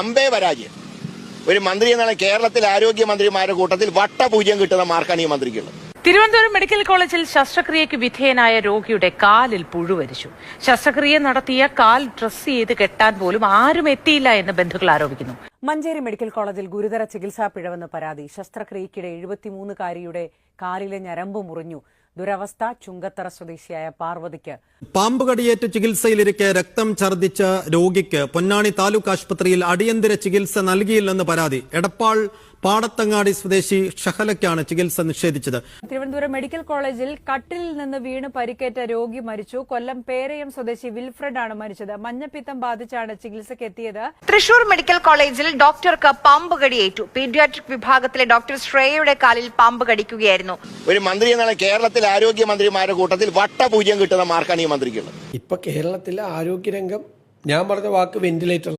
അമ്പേ പരാജയം. ഒരു മന്ത്രി എന്നാണ് കേരളത്തിലെ ആരോഗ്യമന്ത്രിമാരുടെ കൂട്ടത്തിൽ വട്ടപൂജ്യം കിട്ടുന്ന മാർക്കാണ് ഈ മന്ത്രിക്കുള്ളത്. തിരുവനന്തപുരം മെഡിക്കൽ കോളേജിൽ ശസ്ത്രക്രിയയ്ക്ക് വിധേയനായ രോഗിയുടെ കാലിൽ പുഴുവരിച്ചു. ശസ്ത്രക്രിയ നടത്തിയ കാൽ ഡ്രസ് ചെയ്ത് കെട്ടാൻ പോലും ആരും എത്തിയില്ല എന്ന് ബന്ധുക്കൾ ആരോപിക്കുന്നു. മഞ്ചേരി മെഡിക്കൽ കോളേജിൽ ഗുരുതര ചികിത്സാ പിഴവെന്ന് പരാതി. ശസ്ത്രക്രിയയ്ക്കിടെ 73-കാരിയുടെ കാലിലെ ഞരമ്പ് മുറിഞ്ഞു. ദുരവസ്ഥ ചുങ്കത്തറ സ്വദേശിയായ പാർവതിക്ക്. പാമ്പുകടിയേറ്റ് ചികിത്സയിലിരിക്കെ രക്തം ഛർദ്ദിച്ച രോഗിക്ക് പൊന്നാനി താലൂക്ക് ആശുപത്രിയിൽ അടിയന്തര ചികിത്സ നൽകിയില്ലെന്ന് പരാതി. എടപ്പാൾ പാടത്തങ്ങാടി സ്വദേശി ഷഹലയ്ക്കാണ് ചികിത്സ നിഷേധിച്ചത്. തിരുവനന്തപുരം മെഡിക്കൽ കോളേജിൽ കട്ടിലിൽ നിന്ന് വീണ് പരിക്കേറ്റ രോഗി മരിച്ചു. കൊല്ലം പേരയം സ്വദേശി വിൽഫ്രഡ് ആണ് മരിച്ചത്. മഞ്ഞപ്പിത്തം ബാധിച്ചാണ് ചികിത്സയ്ക്ക് എത്തിയത്. തൃശൂർ മെഡിക്കൽ കോളേജിൽ ഡോക്ടർക്ക് പാമ്പ് കടിയേറ്റു. പീഡിയാട്രിക് വിഭാഗത്തിലെ ഡോക്ടർ ശ്രേയയുടെ കാലിൽ പാമ്പ് കടിക്കുകയായിരുന്നു. ഒരു മന്ത്രി എന്നാണ് കേരളത്തിലെ ആരോഗ്യമന്ത്രിമാരുടെ കൂട്ടത്തിൽ വട്ടപൂജ്യം കിട്ടുന്ന മാർക്കാണ് ഈ മന്ത്രിക്കുള്ളത്. ഇപ്പൊ കേരളത്തിലെ ആരോഗ്യരംഗം, ഞാൻ പറഞ്ഞ വാക്ക് വെന്റിലേറ്റർ